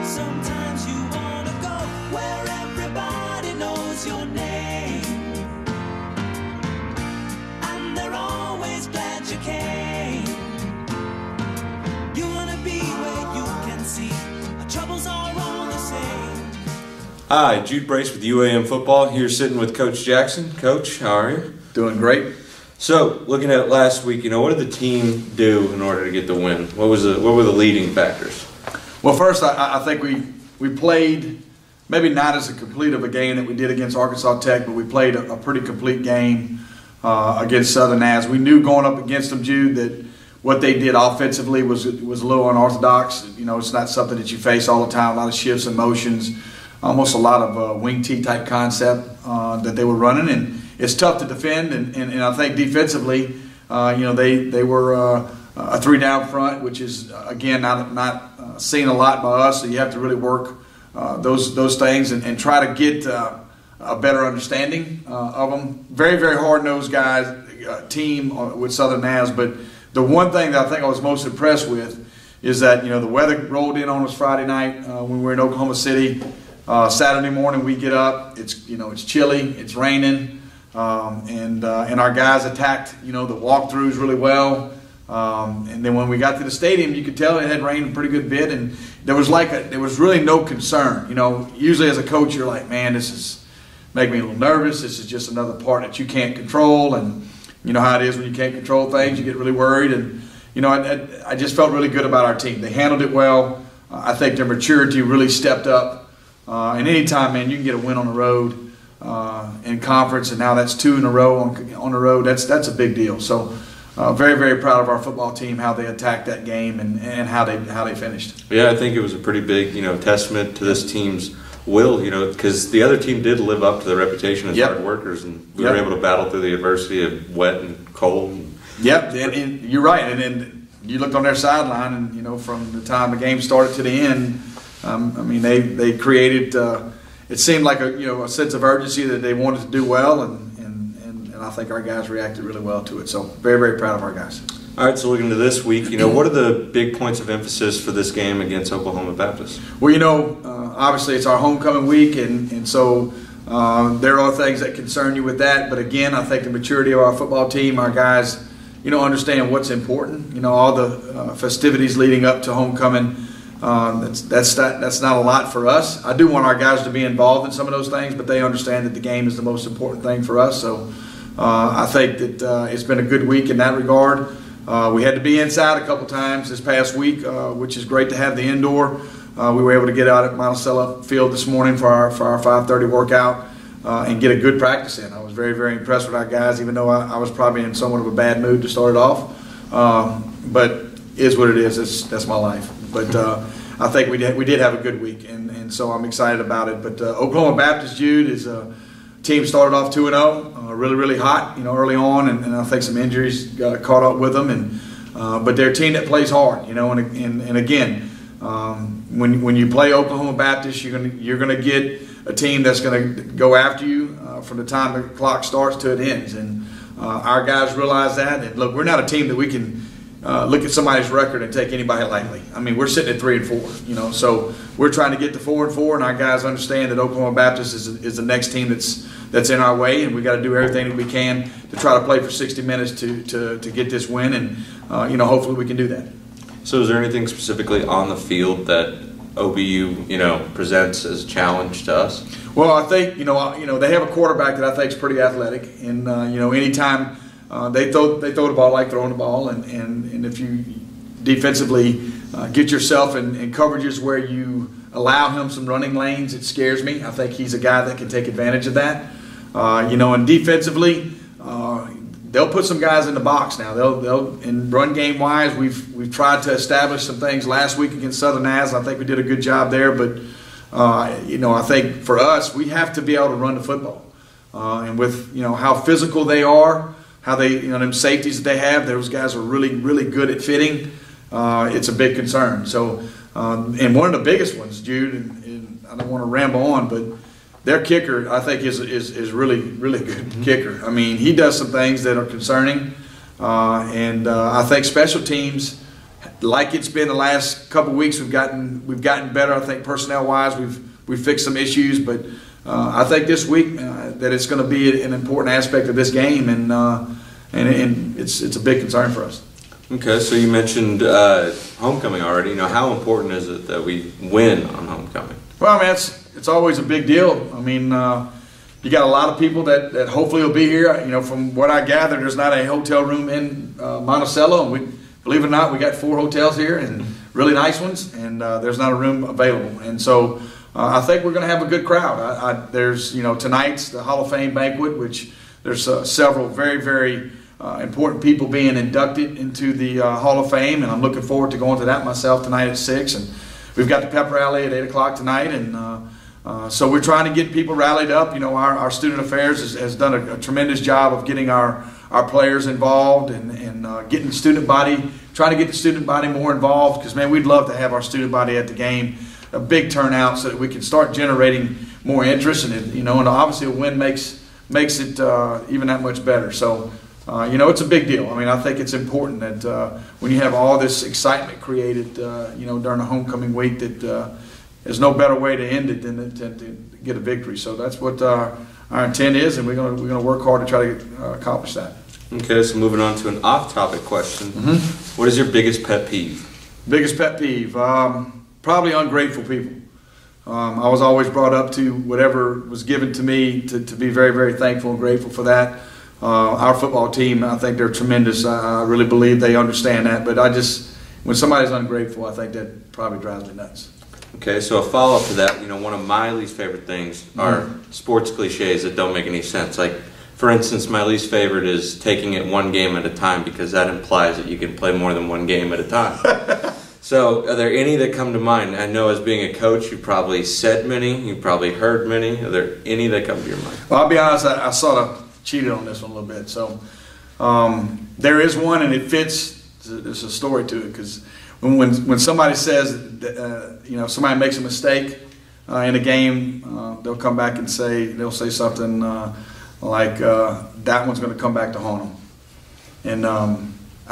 Sometimes you wanna go where everybody knows your name, and they're always glad you came. You wanna be where you can see our troubles are all the same. Hi, Jude Brace with UAM Football, here sitting with Coach Jackson. Coach, how are you? Doing great. So, looking at last week, what did the team do in order to get the win? What were the leading factors? Well, first, I think we played maybe not as a complete of a game that we did against Arkansas Tech, but we played a pretty complete game against Southern As. We knew going up against them, Jude, that what they did offensively was a little unorthodox. It's not something that you face all the time. A lot of shifts and motions, almost a lot of wing T type concept that they were running, and it's tough to defend. And I think defensively, they were a 3 down front, which is again not seen a lot by us. So you have to really work those things and try to get a better understanding of them. Very, very hard-nosed guys team with Southern As, but the one thing that I think I was most impressed with is that the weather rolled in on us Friday night when we were in Oklahoma City. Saturday morning we get up. It's chilly. It's raining, and our guys attacked the walkthroughs really well. And then when we got to the stadium, you could tell it had rained a pretty good bit, and there was really no concern. Usually as a coach, you're like, man, this is making me a little nervous. This is just another part that you can't control, and you know how it is when you can't control things. You get really worried, and I just felt really good about our team. They handled it well. I think their maturity really stepped up. And anytime, man, you can get a win on the road in conference, and now that's 2 in a row on the road. That's a big deal. So. Very, very proud of our football team, how they attacked that game and how they finished. Yeah, I think it was a pretty big testament to this team's will, because the other team did live up to their reputation as hard workers, and we were able to battle through the adversity of wet and cold. Yep, and you're right. And then you looked on their sideline, and from the time the game started to the end, they created. It seemed like a sense of urgency that they wanted to do well, and I think our guys reacted really well to it. So very, very proud of our guys. All right, so looking to this week, what are the big points of emphasis for this game against Oklahoma Baptist? Well, obviously it's our homecoming week, and so there are things that concern you with that. But again, I think the maturity of our football team, our guys, understand what's important. All the festivities leading up to homecoming, that's not a lot for us. I do want our guys to be involved in some of those things, but they understand that the game is the most important thing for us. So I think that it's been a good week in that regard. We had to be inside a couple times this past week, which is great to have the indoor. We were able to get out at Monticello Field this morning for our 5:30 workout and get a good practice in. I was very, very impressed with our guys, even though I was probably in somewhat of a bad mood to start it off. But it is what it is. That's my life. But I think we did have a good week, and so I'm excited about it. But Oklahoma Baptist, Jude, is a team started off 2-0, really, really hot, early on, and I think some injuries got caught up with them. But they're a team that plays hard, and again, when you play Oklahoma Baptist, you're gonna get a team that's gonna go after you from the time the clock starts to it ends, and our guys realize that. And look, we're not a team that we can look at somebody's record and take anybody lightly. We're sitting at 3-4, so we're trying to get to 4-4, and our guys understand that Oklahoma Baptist is the next team that's in our way, and we got to do everything that we can to try to play for 60 minutes to get this win, and hopefully we can do that. So is there anything specifically on the field that OBU presents as a challenge to us? Well, I think they have a quarterback that I think is pretty athletic, and anytime they throw the ball like throwing the ball, and if you defensively get yourself in coverages where you allow him some running lanes, it scares me. I think he's a guy that can take advantage of that. And defensively, they'll put some guys in the box now. They'll in run game wise, we've tried to establish some things last week against Southern As. I think we did a good job there, but I think for us, we have to be able to run the football. And with how physical they are, how they them safeties that they have, those guys are really, really good at fitting. It's a big concern. So, and one of the biggest ones, Jude, and I don't want to ramble on, but their kicker, I think, is really, really good kicker. He does some things that are concerning, and I think special teams like it's been the last couple of weeks, we've gotten better. I think personnel-wise, we've fixed some issues, but I think this week that it's going to be an important aspect of this game, and it's a big concern for us. Okay, so you mentioned homecoming already. How important is it that we win on homecoming? Well, I mean, it's always a big deal. I mean, you got a lot of people that hopefully will be here. From what I gather, there's not a hotel room in Monticello, and believe it or not, we got 4 hotels here, and really nice ones, and there's not a room available. And so I think we're going to have a good crowd. There's, tonight's the Hall of Fame banquet, which there's several very, very important people being inducted into the Hall of Fame, and I'm looking forward to going to that myself tonight at 6. And we've got the pep rally at 8 o'clock tonight, and so we're trying to get people rallied up. Our student affairs has done a tremendous job of getting our players involved and getting the student body, trying to get the student body more involved, because, man, we'd love to have our student body at the game, a big turnout, so that we can start generating more interest, and obviously a win makes it even that much better. So it's a big deal. I mean, I think it's important that when you have all this excitement created, during a homecoming week, that there's no better way to end it than to get a victory. So that's what our intent is, and we're going to work hard to try to accomplish that. Okay, so moving on to an off-topic question. Mm-hmm. What is your biggest pet peeve? Biggest pet peeve? Probably ungrateful people. I was always brought up to whatever was given to me to be very, very thankful and grateful for that. Our football team, I think they're tremendous. I really believe they understand that. But when somebody's ungrateful, I think that probably drives me nuts. Okay, so a follow-up to that, one of my least favorite things are sports cliches that don't make any sense. Like, for instance, my least favorite is taking it one game at a time, because that implies that you can play more than one game at a time. So are there any that come to mind? I know as being a coach, you probably said many, you probably heard many. Are there any that come to your mind? Well, I'll be honest, I sort of cheated on this one a little bit. So there is one, and it fits. There's a story to it, because when somebody says, somebody makes a mistake in a game, they'll come back and they'll say something like, that one's going to come back to haunt them. And I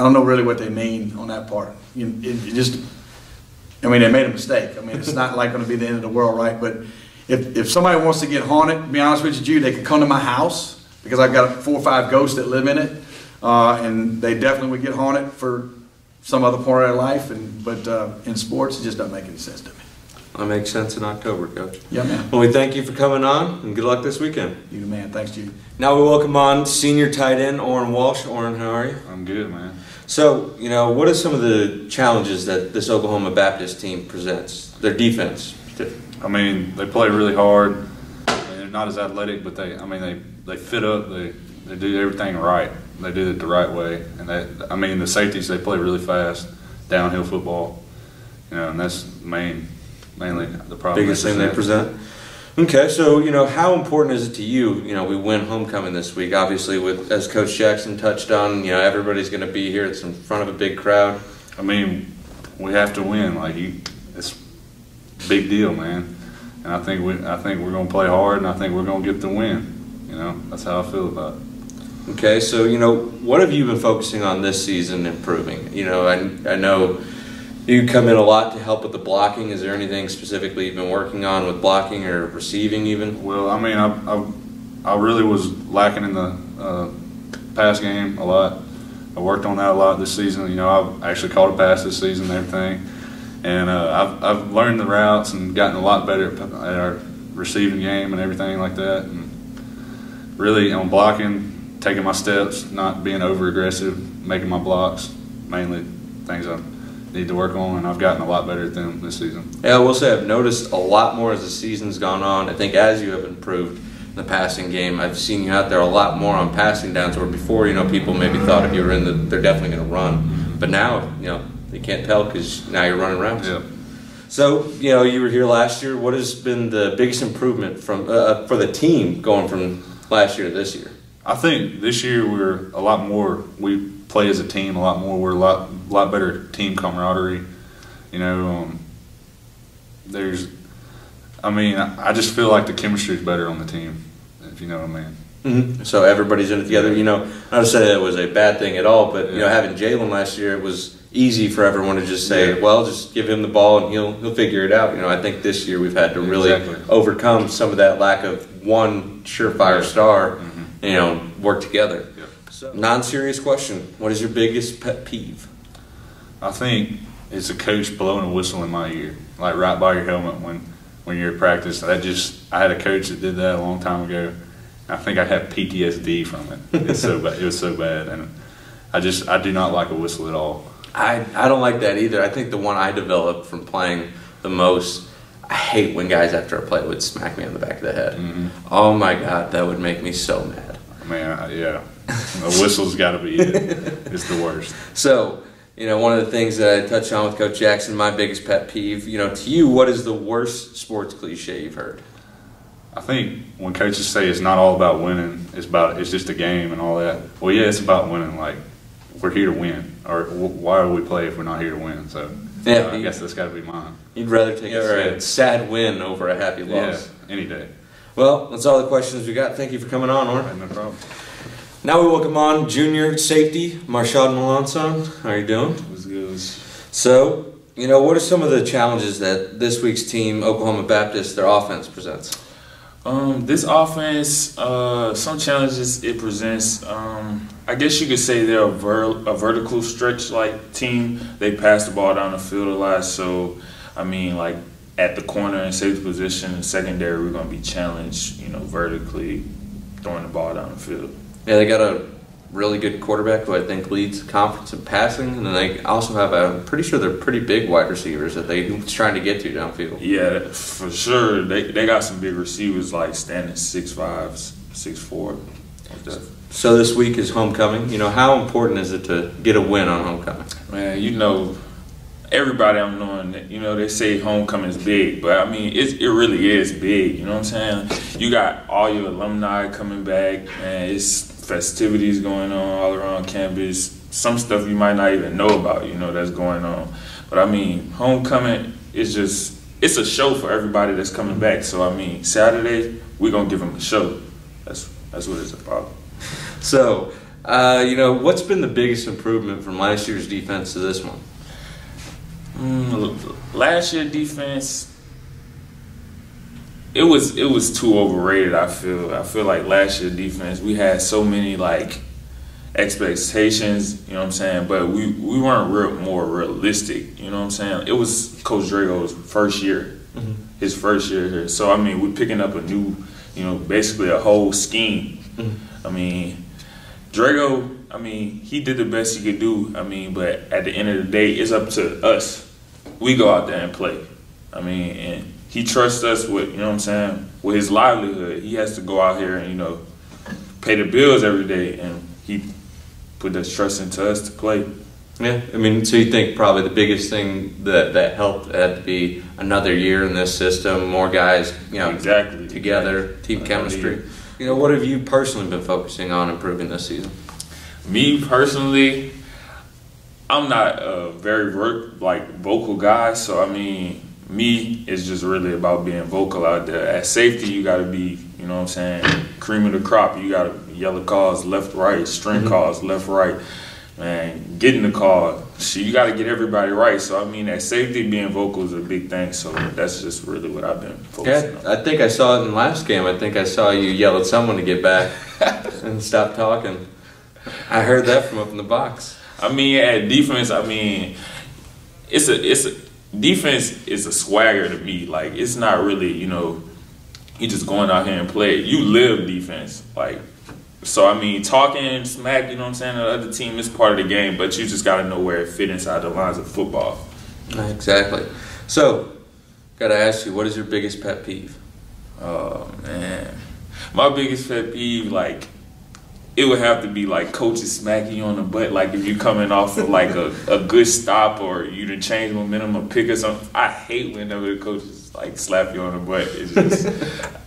don't know really what they mean on that part. They made a mistake. I mean, it's not like going to be the end of the world, right? But if somebody wants to get haunted, to be honest with you, they can come to my house, because I've got 4 or 5 ghosts that live in it, and they definitely would get haunted for some other part of their life. But in sports, it just doesn't make any sense to me. That makes sense in October, Coach. Yeah, man. Well, we thank you for coming on, and good luck this weekend. You the man. Thanks, Jude. Now we welcome on senior tight end Orrin Walsh. Orrin, how are you? I'm good, man. So, what are some of the challenges that this Oklahoma Baptist team presents? Their defense. I mean, they play really hard. They're not as athletic, but they fit up. They do everything right. They do it the right way. And the safeties, they play really fast, downhill football. And that's mainly the problem. Biggest thing they present. Okay, so how important is it to you? We win homecoming this week. Obviously, as Coach Jackson touched on, everybody's going to be here. It's in front of a big crowd. I mean, we have to win. It's a big deal, man. And I think we're going to play hard, and I think we're going to get the win. That's how I feel about it. Okay, so what have you been focusing on this season improving? I know you come in a lot to help with the blocking. Is there anything specifically you've been working on with blocking or receiving even? Well, I mean, I really was lacking in the pass game a lot. I worked on that a lot this season. I've actually caught a pass this season and everything. And I've learned the routes and gotten a lot better at our receiving game and everything like that. And really on blocking, taking my steps, not being over-aggressive, making my blocks, mainly things I need to work on, and I've gotten a lot better at them this season. Yeah, I will say I've noticed a lot more as the season's gone on. I think as you have improved in the passing game, I've seen you out there a lot more on passing downs, where before, people maybe thought if you were they're definitely going to run. But now, you can't tell because now you're running around. Yeah. So, you were here last year. What has been the biggest improvement from for the team going from last year to this year? I think this year we're a lot more. We play as a team a lot more. We're a lot better team camaraderie. I just feel like the chemistry is better on the team, if you know what I mean. Mm-hmm. So everybody's in it together. Not to say that it was a bad thing at all, but having Jalen last year, it was easy for everyone to just say, well, just give him the ball and he'll figure it out. I think this year we've had to really overcome some of that lack of one surefire star, work together. Yeah. So, non-serious question. What is your biggest pet peeve? I think it's a coach blowing a whistle in my ear, like right by your helmet when you're at practice. I had a coach that did that a long time ago. I think I had PTSD from it. It's so bad. It was so bad, and I do not like a whistle at all. I don't like that either. I think the one I developed from playing the most, I hate when guys after a play would smack me on the back of the head. Mm-hmm. Oh my God, that would make me so mad. Man, yeah, a whistle's got to be it. It's the worst. So, one of the things that I touched on with Coach Jackson, my biggest pet peeve, to you, what is the worst sports cliche you've heard? I think when coaches say it's not all about winning, it's just a game and all that. Well, yeah, it's about winning. Like, we're here to win, or why would we play if we're not here to win? So, I guess that's got to be mine. You'd rather take a sad win over a happy loss. Yeah, any day. Well, that's all the questions we got. Thank you for coming on, Orrin. No problem. Now we welcome on junior safety, Maurshaud and Melancon. How are you doing? What's good? So, what are some of the challenges that this week's team, Oklahoma Baptist, their offense presents? This offense, some challenges it presents. I guess you could say they're a vertical stretch like team. They pass the ball down the field a lot. So, at the corner and safety position and secondary, we're going to be challenged, vertically throwing the ball down the field. Yeah, they got a really good quarterback who I think leads the conference in passing, and then they also have I'm pretty sure they're pretty big wide receivers that they're trying to get to downfield. Yeah, for sure. They got some big receivers like standing 6'5", 6'4". So this week is homecoming. How important is it to get a win on homecoming? Man, everybody I'm knowing, they say homecoming is big, but it really is big. You know what I'm saying? You got all your alumni coming back, man. It's festivities going on all around campus. Some stuff you might not even know about, that's going on. But homecoming is it's a show for everybody that's coming back. So Saturday we're gonna give them a show. That's what it's about. So, what's been the biggest improvement from last year's defense to this one? Last year's defense, it was too overrated. I feel like last year's defense, we had so many expectations. You know what I'm saying? But we weren't more realistic. You know what I'm saying? It was Coach Drago's first year, his first year here. So we're picking up a new, basically a whole scheme. Drago, he did the best he could do. But at the end of the day, it's up to us. We go out there and play. And he trusts us with, with his livelihood. He has to go out here and, pay the bills every day, and he put that trust into us to play. Yeah, so you think probably the biggest thing that helped had to be another year in this system, more guys, exactly together, team chemistry. What have you personally been focusing on improving this season? Me personally, I'm not a very vocal guy, so me is just really about being vocal out there. At safety, you got to be, cream of the crop. You got to yellow calls left, right, string calls left, right. Man, getting the call. You got to get everybody right. So at safety, being vocal is a big thing. So that's just really what I've been focusing on. I think I saw it in the last game. I think I saw you yell at someone to get back and stop talking. I heard that from up in the box. At defense, defense is a swagger to me. It's not really, you just going out here and play. You live defense. Talking smack, the other team is part of the game, but you just got to know where it fit inside the lines of football. Exactly. So, got to ask you, what is your biggest pet peeve? Oh, man. My biggest pet peeve, it would have to be coaches smacking you on the butt. If you coming off of a good stop or you done change momentum or pick or something. I hate whenever the coaches slap you on the butt. It's just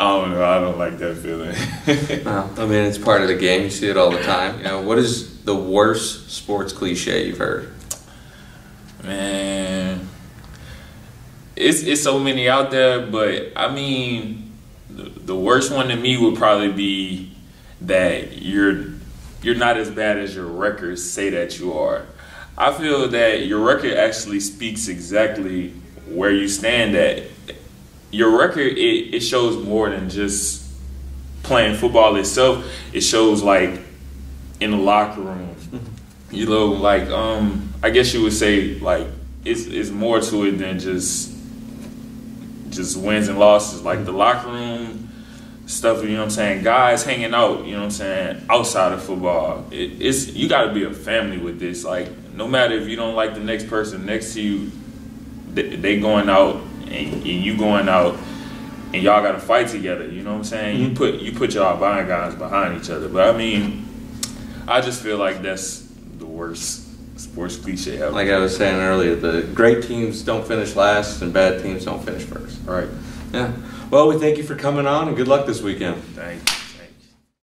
I don't know. I don't like that feeling. It's part of the game. You see it all the time. What is the worst sports cliche you've heard? Man, it's so many out there, but the worst one to me would probably be that you're not as bad as your records say that you are. I feel that your record actually speaks exactly where you stand at. Your record, it shows more than just playing football itself. It shows like in the locker room. You know, like I guess you would say like it's more to it than just wins and losses. Like the locker room stuff, you know what I'm saying? Guys hanging out, you know what I'm saying, outside of football. It's you got to be a family with this. Like, no matter if you don't like the next person next to you, they going out and you going out, and y'all got to fight together. You know what I'm saying? Mm-hmm. You put y'all guys behind each other. But I mean, I just feel like that's the worst sports cliche ever. Like I was saying earlier, the great teams don't finish last, and bad teams don't finish first. Right. Yeah. Well, we thank you for coming on, and good luck this weekend. Thank you.